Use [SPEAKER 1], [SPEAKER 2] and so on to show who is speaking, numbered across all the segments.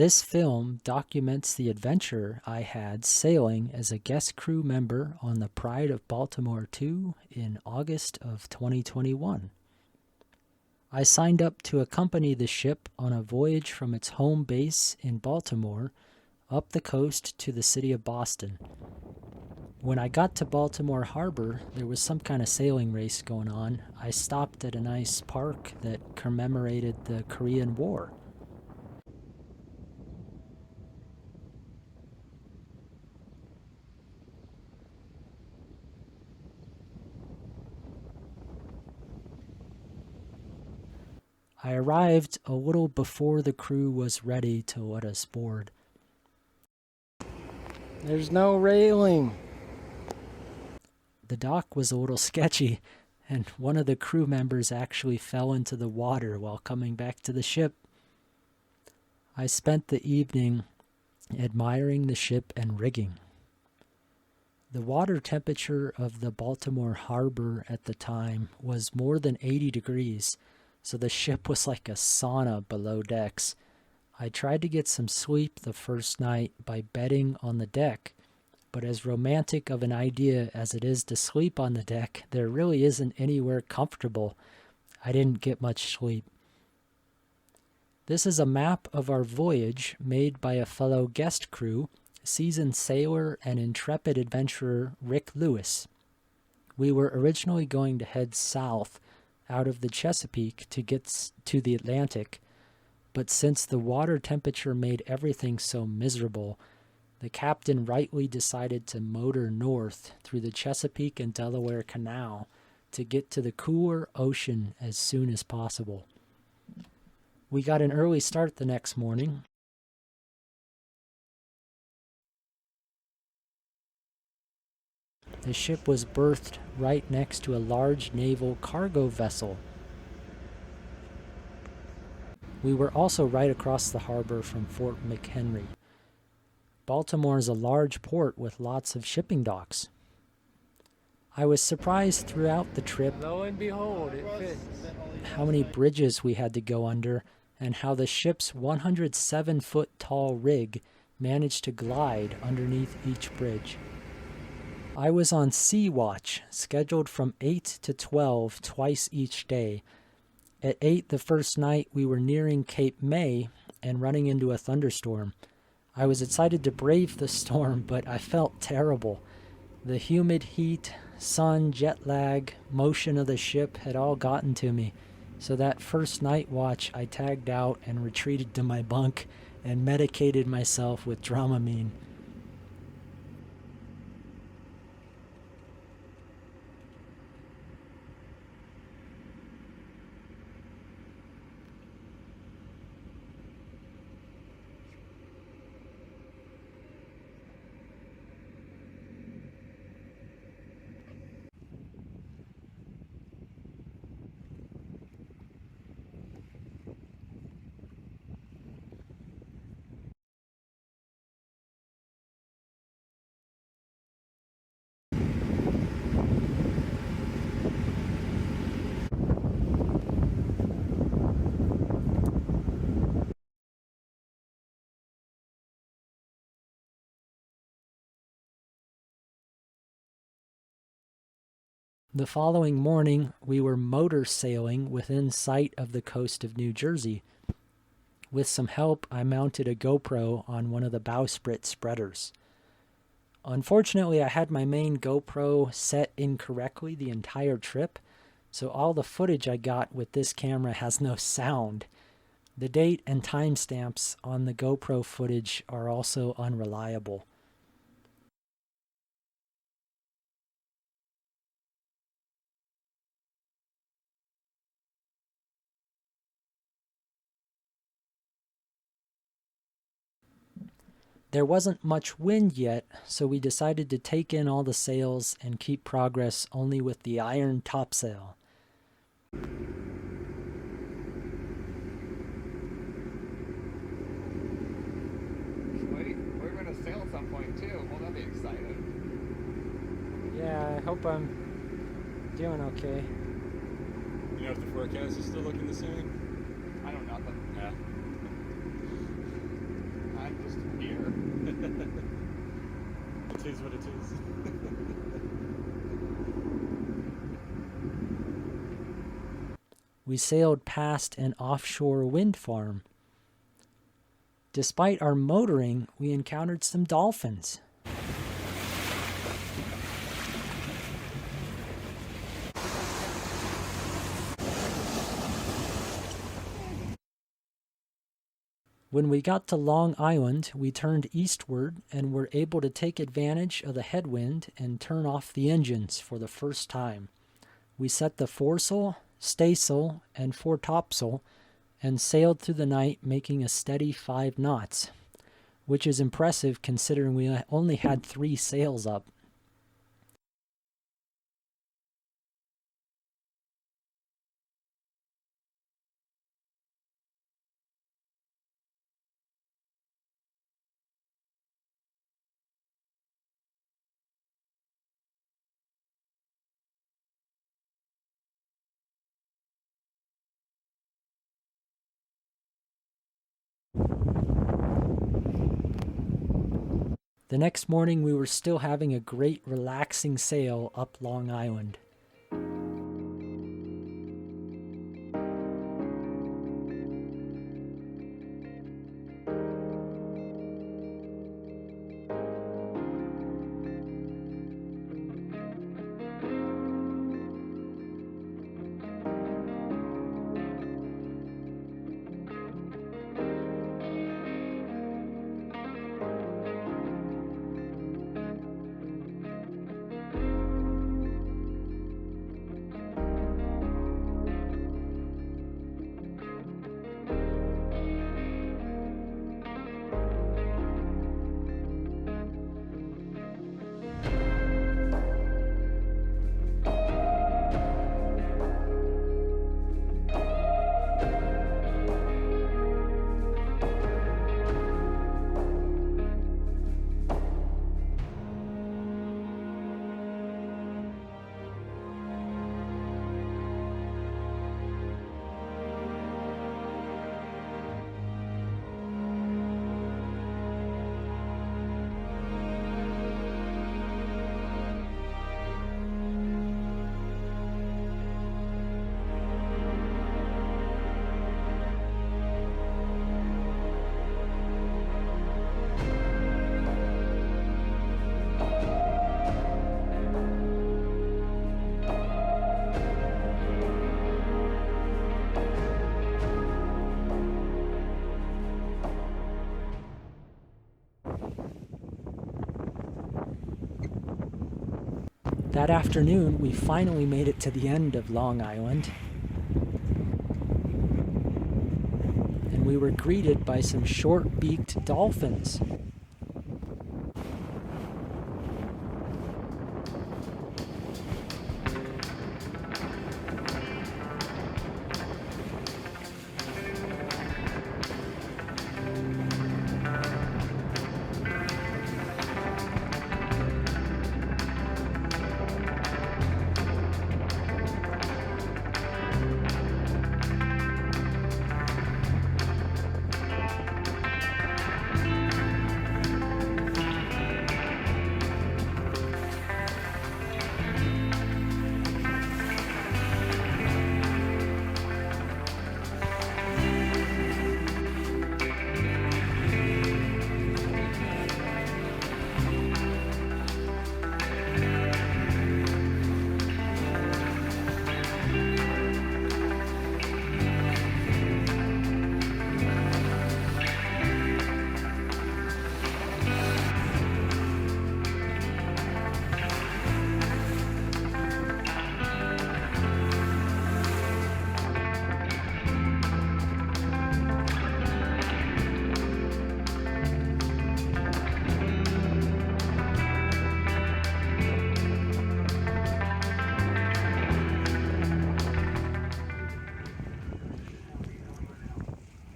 [SPEAKER 1] This film documents the adventure I had sailing as a guest crew member on the Pride of Baltimore 2 in August of 2021. I signed up to accompany the ship on a voyage from its home base in Baltimore up the coast to the city of Boston. When I got to Baltimore Harbor, there was some kind of sailing race going on. I stopped at a nice park that commemorated the Korean War. I arrived a little before the crew was ready to let us board.
[SPEAKER 2] There's no railing.
[SPEAKER 1] The dock was a little sketchy, and one of the crew members actually fell into the water while coming back to the ship. I spent the evening admiring the ship and rigging. The water temperature of the Baltimore harbor at the time was more than 80 degrees, so the ship was like a sauna below decks. I tried to get some sleep the first night by bedding on the deck, but as romantic of an idea as it is to sleep on the deck, there really isn't anywhere comfortable. I didn't get much sleep. This is a map of our voyage made by a fellow guest crew, seasoned sailor and intrepid adventurer Rick Lewis. We were originally going to head south out of the Chesapeake to get to the Atlantic, but since the water temperature made everything so miserable, the captain rightly decided to motor north through the Chesapeake and Delaware Canal to get to the cooler ocean as soon as possible. We got an early start the next morning. The ship was berthed right next to a large naval cargo vessel. We were also right across the harbor from Fort McHenry. Baltimore is a large port with lots of shipping docks. I was surprised throughout the trip
[SPEAKER 2] Lo and behold, it fits.
[SPEAKER 1] how many bridges we had to go under and how the ship's 107-foot tall rig managed to glide underneath each bridge. I was on sea watch, scheduled from 8 to 12 twice each day. At 8 the first night, we were nearing Cape May and running into a thunderstorm. I was excited to brave the storm, but I felt terrible. The humid heat, sun, jet lag, motion of the ship had all gotten to me. So that first night watch, I tagged out and retreated to my bunk and medicated myself with Dramamine. The following morning, we were motor sailing within sight of the coast of New Jersey. With some help, I mounted a GoPro on one of the bowsprit spreaders. Unfortunately, I had my main GoPro set incorrectly the entire trip, so all the footage I got with this camera has no sound. The date and timestamps on the GoPro footage are also unreliable. There wasn't much wind yet, so we decided to take in all the sails and keep progress only with the iron topsail.
[SPEAKER 3] Wait, we're going to sail at some point too. Well, that'll be exciting.
[SPEAKER 1] Yeah, I hope I'm doing okay.
[SPEAKER 4] You know if the forecast is still looking the same?
[SPEAKER 3] I don't know nothing.
[SPEAKER 4] Yeah. is what it is.
[SPEAKER 1] We sailed past an offshore wind farm. Despite our motoring, we encountered some dolphins. When we got to Long Island, we turned eastward and were able to take advantage of the headwind and turn off the engines for the first time. We set the foresail, staysail, and foretopsail and sailed through the night, making a steady 5 knots, which is impressive considering we only had 3 sails up. The next morning, we were still having a great relaxing sail up Long Island. That afternoon, we finally made it to the end of Long Island, and we were greeted by some short-beaked dolphins.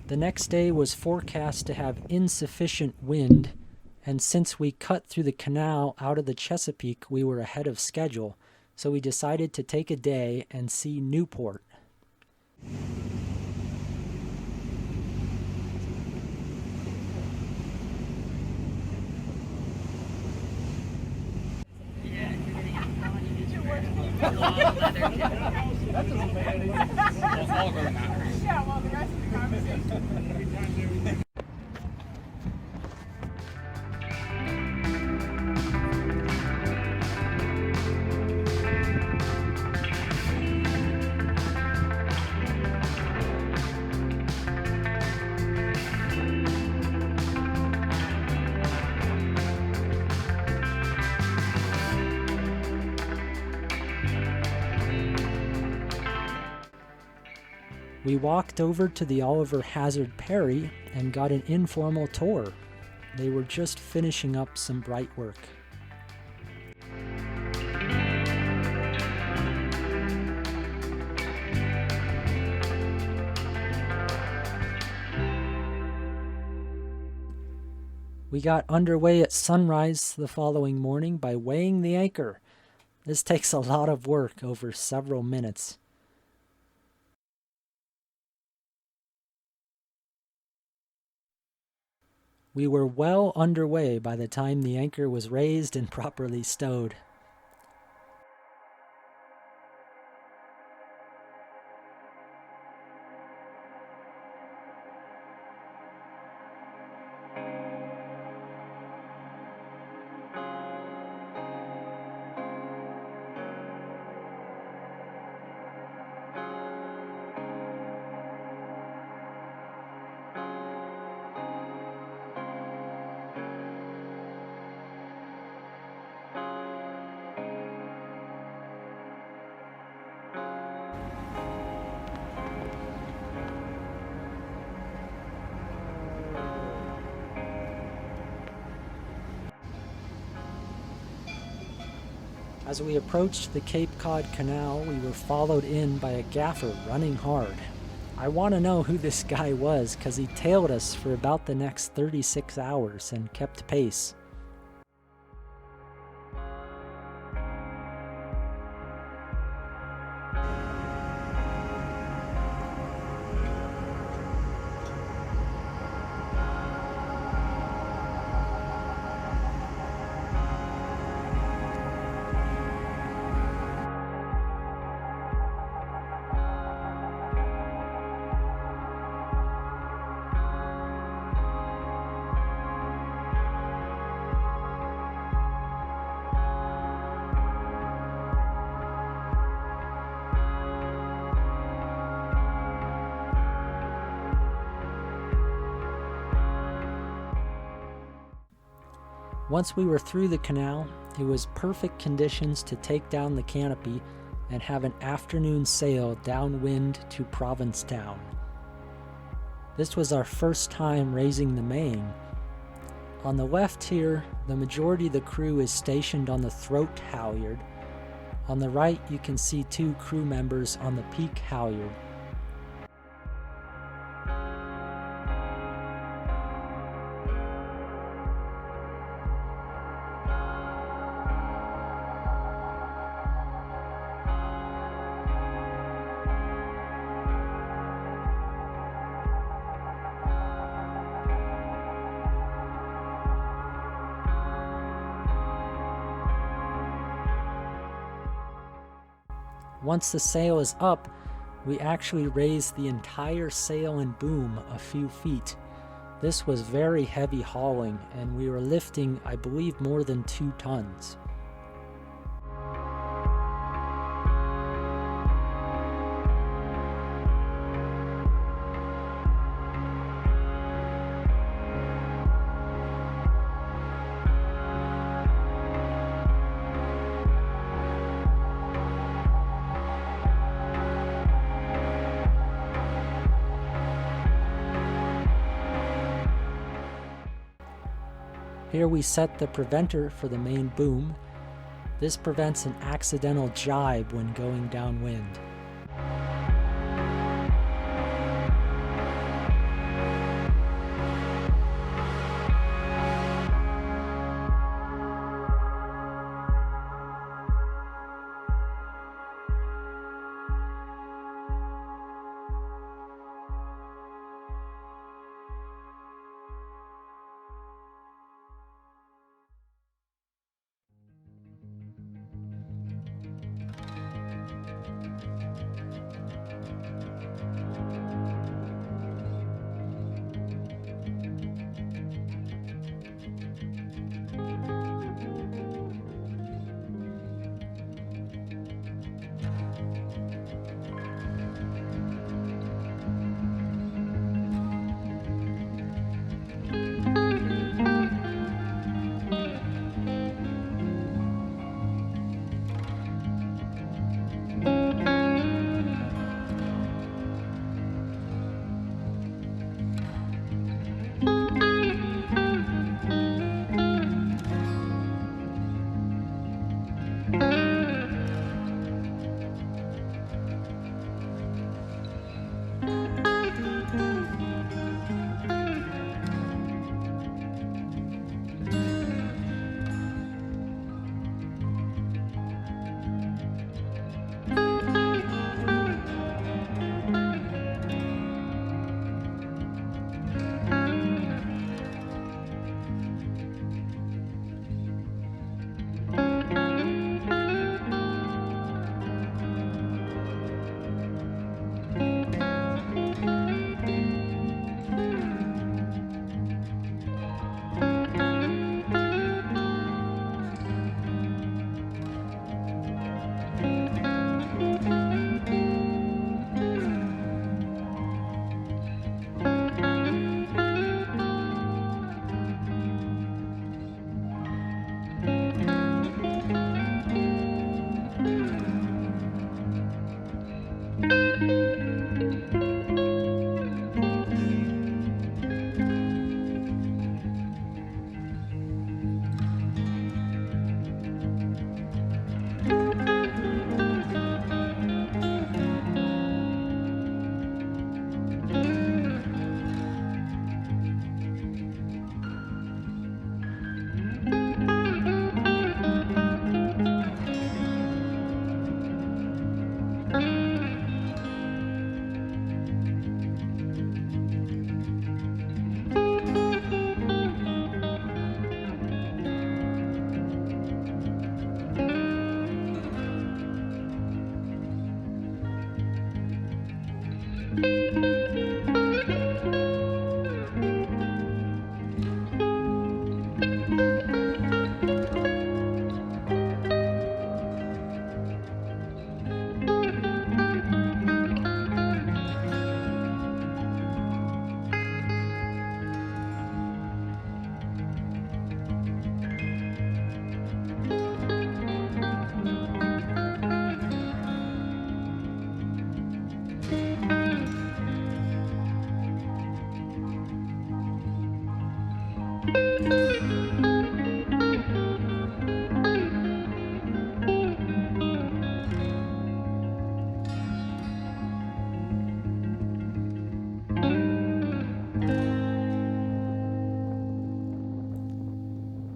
[SPEAKER 1] The next day was forecast to have insufficient wind, and since we cut through the canal out of the Chesapeake, we were ahead of schedule, so we decided to take a day and see Newport. We walked over to the Oliver Hazard Perry and got an informal tour. They were just finishing up some bright work. We got underway at sunrise the following morning by weighing the anchor. This takes a lot of work over several minutes. We were well underway by the time the anchor was raised and properly stowed. As we approached the Cape Cod Canal, we were followed in by a gaffer running hard. I want to know who this guy was, because he tailed us for about the next 36 hours and kept pace. Once we were through the canal, it was perfect conditions to take down the canopy and have an afternoon sail downwind to Provincetown. This was our first time raising the main. On the left here, the majority of the crew is stationed on the throat halyard. On the right, you can see 2 crew members on the peak halyard. Once the sail is up, we actually raised the entire sail and boom a few feet. This was very heavy hauling, and we were lifting, I believe, more than 2 tons. Here we set the preventer for the main boom. This prevents an accidental jibe when going downwind.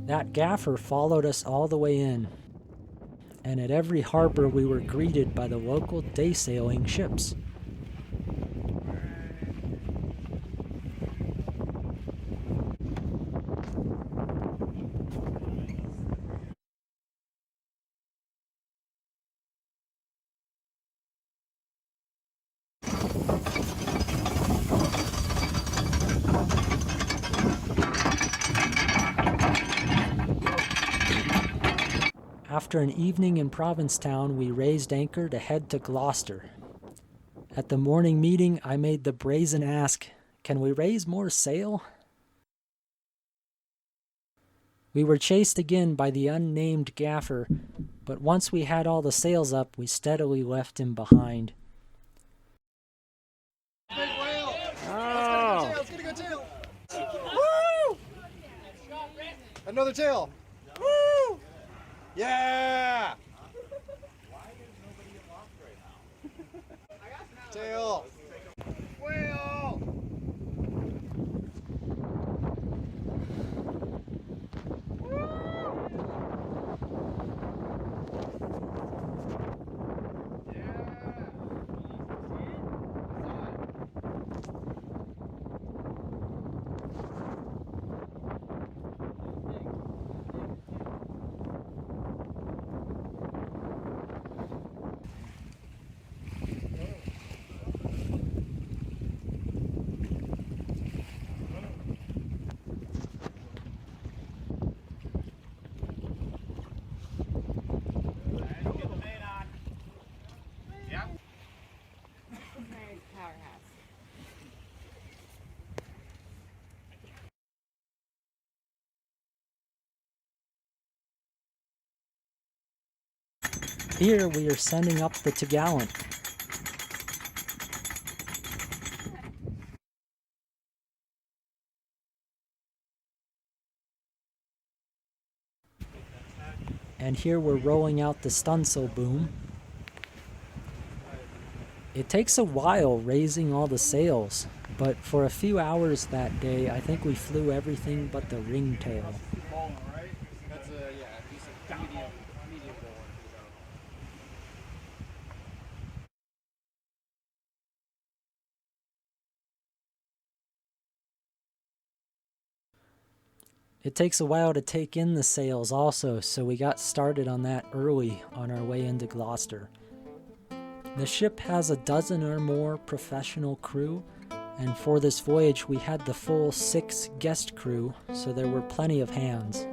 [SPEAKER 1] That gaffer followed us all the way in, and at every harbor we were greeted by the local day-sailing ships. After an evening in Provincetown, we raised anchor to head to Gloucester. At the morning meeting, I made the brazen ask, "Can we raise more sail?" We were chased again by the unnamed gaffer, but once we had all the sails up, we steadily left him behind.
[SPEAKER 3] Big whale!
[SPEAKER 2] Oh!
[SPEAKER 3] Let's get a good tail! Woo! Another tail! Woo! Yeah! Tail! Whale!
[SPEAKER 1] Here we are sending up the topgallant. And here we're rolling out the stunsail boom. It takes a while raising all the sails, but for a few hours that day, I think we flew everything but the ringtail.
[SPEAKER 3] Bowling, right? That's a, decent medium bowling.
[SPEAKER 1] It takes a while to take in the sails also, so we got started on that early on our way into Gloucester. The ship has a dozen or more professional crew, and for this voyage we had the full 6 guest crew, so there were plenty of hands.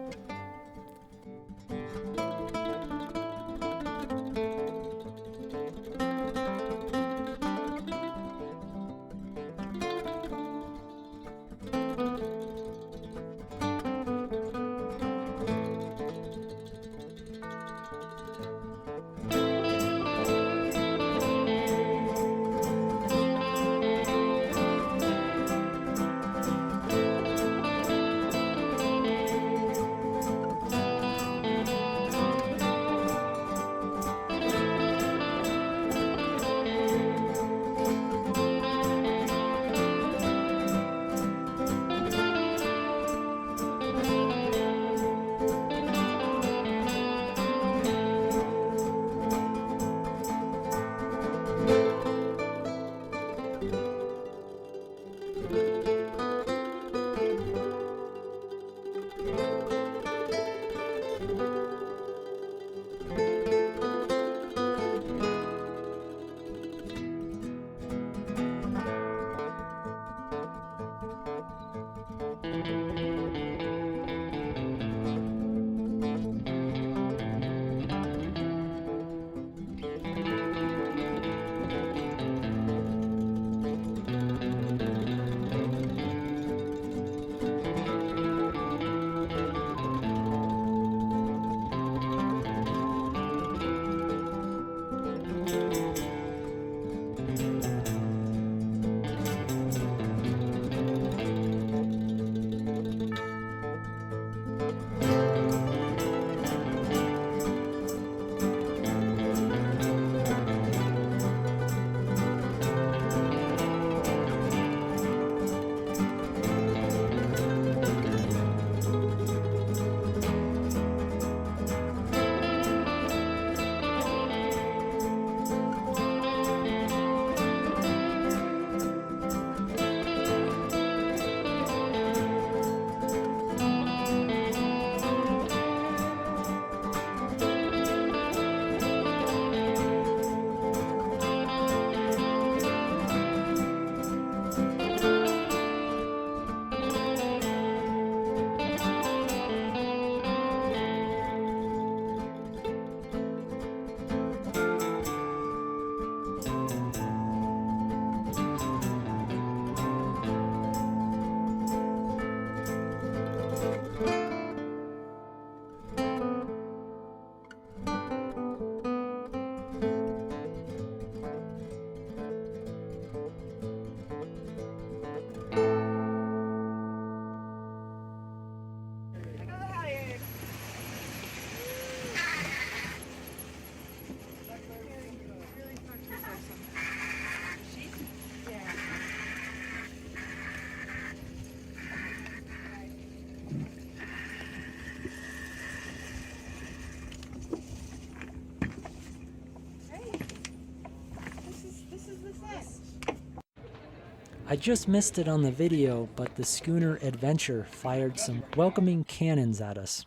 [SPEAKER 1] I just missed it on the video, but the schooner Adventure fired some welcoming cannons at us.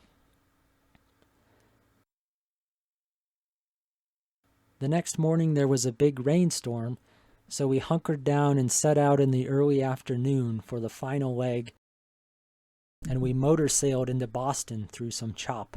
[SPEAKER 1] The next morning there was a big rainstorm, so we hunkered down and set out in the early afternoon for the final leg, and we motor sailed into Boston through some chop.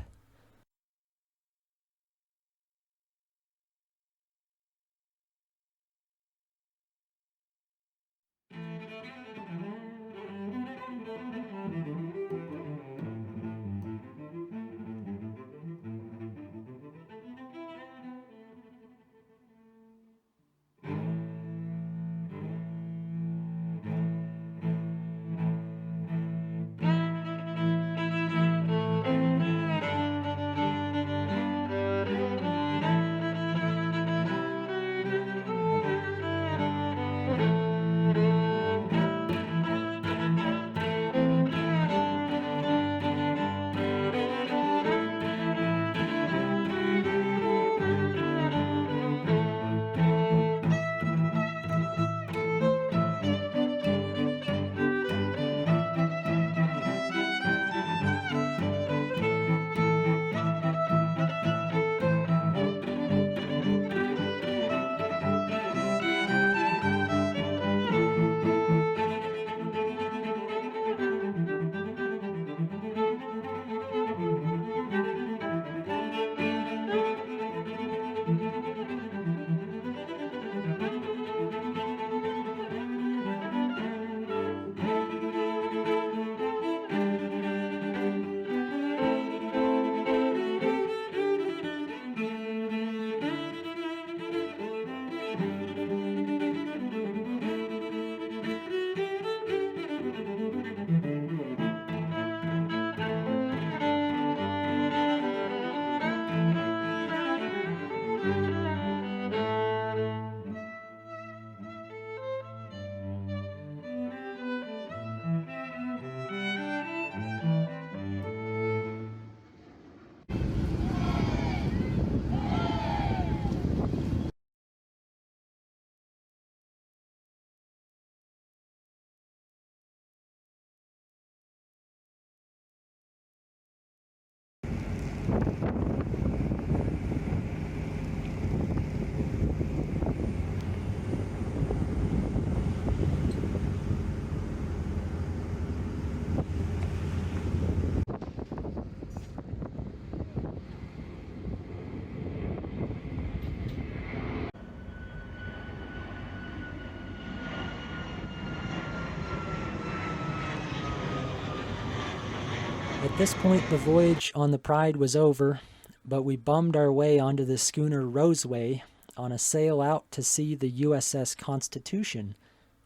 [SPEAKER 1] At this point, the voyage on the Pride was over, but we bummed our way onto the schooner Roseway on a sail out to see the USS Constitution,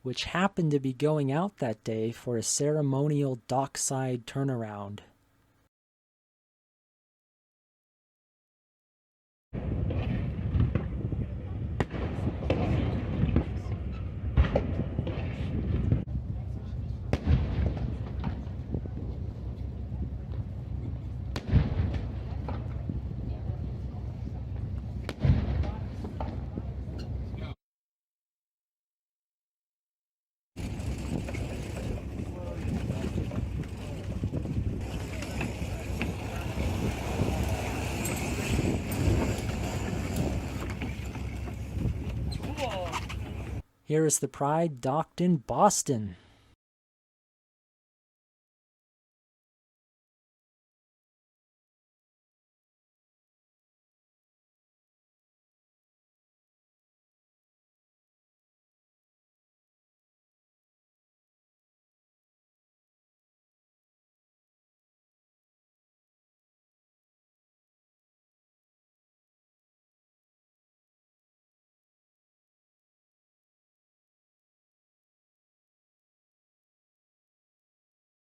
[SPEAKER 1] which happened to be going out that day for a ceremonial dockside turnaround. Here is the Pride docked in Boston.